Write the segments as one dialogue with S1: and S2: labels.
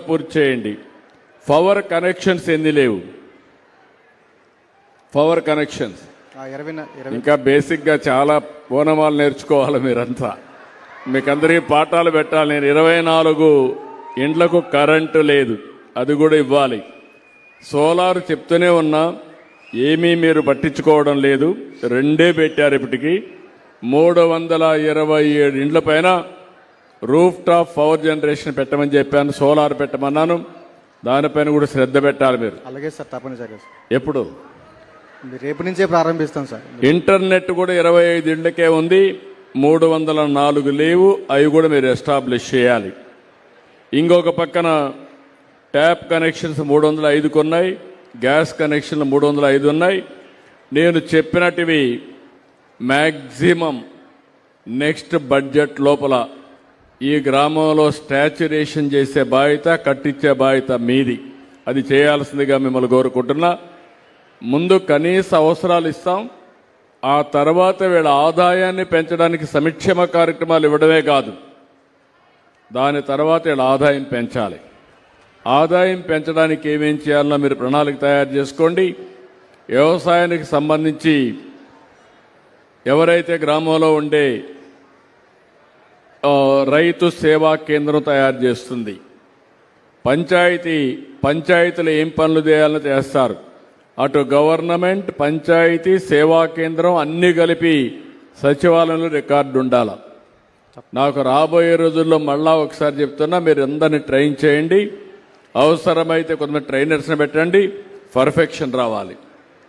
S1: పూర్తి చేయండి. Power connections ఎన్ని లేవు? పవర్ కనెక్షన్స్ ఇంకా బేసిక్ గా చాలా ఓనమాలు నేర్చుకోవాలి మీరంతా. మీకందరికీ పాఠాలు పెట్టాలి. నేను 24 ఇండ్లకు కరెంటు లేదు, అది కూడా ఇవ్వాలి. సోలార్ చెప్తూనే ఉన్నా, ఏమీ మీరు పట్టించుకోవడం లేదు. 2 పెట్టారు ఇప్పటికి. 327 ఇండ్ల పైన రూఫ్ టాప్ పవర్ జనరేషన్ పెట్టమని చెప్పాను, సోలార్ పెట్టమన్నాను. దానిపైన కూడా శ్రద్ధ పెట్టాలి మీరు.
S2: అలాగే సార్, తప్పనిసరిగా.
S1: ఎప్పుడు?
S2: రేపు నుంచే ప్రారంభిస్తాం సార్.
S1: ఇంటర్నెట్ కూడా 25 ఇండ్లకే ఉంది, 304 లేవు. అవి కూడా మీరు ఎస్టాబ్లిష్ చేయాలి. ఇంకొక పక్కన ట్యాప్ కనెక్షన్స్ 305కు ఉన్నాయి, గ్యాస్ కనెక్షన్లు 305 ఉన్నాయి. నేను చెప్పినట్టువి మ్యాక్సిమం నెక్స్ట్ బడ్జెట్ లోపల ఈ గ్రామంలో స్టాచ్యురేషన్ చేసే బాధ్యత, కట్టించే బాధ్యత మీది. అది చేయాల్సిందిగా మిమ్మల్ని కోరుకుంటున్నా. ముందు కనీస అవసరాలు ఇస్తాం, ఆ తర్వాత వీళ్ళ ఆదాయాన్ని పెంచడానికి సంక్షేమ కార్యక్రమాలు ఇవ్వడమే కాదు, దాని తర్వాత వీళ్ళ ఆదాయం పెంచాలి. ఆదాయం పెంచడానికి ఏమేం చేయాలో మీరు ప్రణాళిక తయారు చేసుకోండి. వ్యవసాయానికి సంబంధించి ఎవరైతే గ్రామంలో ఉండే రైతు సేవా కేంద్రం తయారు చేస్తుంది, పంచాయతీలు ఏం పనులు చేయాలని చేస్తారు, అటు గవర్నమెంట్, పంచాయతీ, సేవా కేంద్రం అన్నీ కలిపి సచివాలయంలో రికార్డు ఉండాల. నాకు రాబోయే రోజుల్లో మళ్ళా ఒకసారి చెప్తున్నా, మీరు అందరినీ ట్రైన్ చేయండి. అవసరమైతే కొంతమంది ట్రైనర్స్ని పెట్టండి, పర్ఫెక్షన్ రావాలి.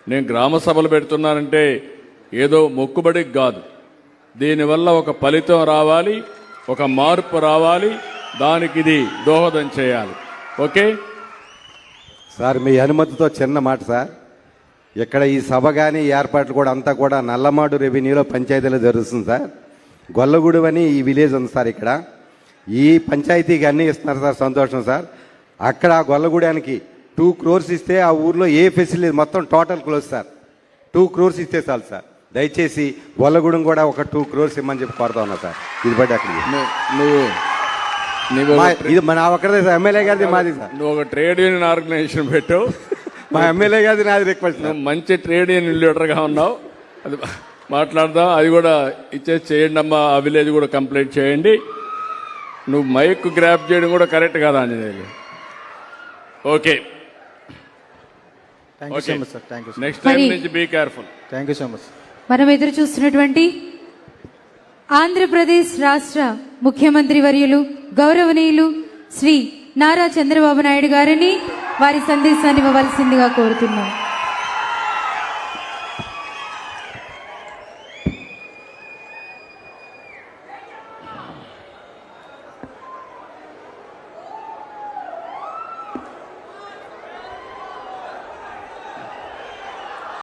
S1: నేను గ్రామ సభలు పెడుతున్నానంటే ఏదో మొక్కుబడికి కాదు, దీనివల్ల ఒక ఫలితం రావాలి, ఒక మార్పు రావాలి, దానికి ఇది దోహదం చేయాలి. ఓకే
S3: సార్, మీ అనుమతితో చిన్న మాట సార్. ఇక్కడ ఈ సభ కానీ ఏర్పాట్లు కూడా అంతా కూడా నల్లమాడు రెవెన్యూలో పంచాయతీలో జరుగుతుంది సార్. గొల్లగూడు అని ఈ విలేజ్ ఉంది సార్. ఇక్కడ ఈ పంచాయతీకి అన్నీ ఇస్తున్నారు సార్, సంతోషం సార్. అక్కడ ఆ గొల్లగూడానికి 2 crores ఇస్తే ఆ ఊర్లో ఏ ఫెసిలిటీ మొత్తం టోటల్ క్లోజ్ సార్. 2 crores ఇస్తే చాలు సార్. దయచేసి గొల్లగూడెం కూడా ఒక 2 crores ఇమ్మని చెప్పి కోరుతా ఉన్నా సార్. ఇది బట్టి అక్కడ ఇది మన ఒక్కడే సార్, ఎమ్మెల్యే గారిది మాది సార్.
S1: నువ్వు ఒక ట్రేడ్ యూనియన్ ఆర్గనైజేషన్ పెట్టు,
S3: మా ఎమ్మెల్యే గారిది నాది రిక్వెస్ట్.
S1: మంచి ట్రేడ్ యూనియన్ లీడర్గా ఉన్నావు, అది మాట్లాడదాం. అది కూడా ఇచ్చేసి చేయండి అమ్మా. ఆ విలేజ్ కూడా కంప్లీట్ చేయండి. నువ్వు మైక్ గ్రాప్ చేయడం కూడా కరెక్ట్ కాదా ఆంజనేయులు? ఓకే, నెక్స్ట్ టైం నుంచి be careful.
S2: Thank you so much.
S4: మనం ఎదురు చూస్తున్నటువంటి ఆంధ్రప్రదేశ్ రాష్ట్ర ముఖ్యమంత్రి వర్యులు గౌరవనీయులు శ్రీ నారా చంద్రబాబు నాయుడు గారిని వారి సందేశాన్ని ఇవ్వవలసిందిగా కోరుతున్నాం.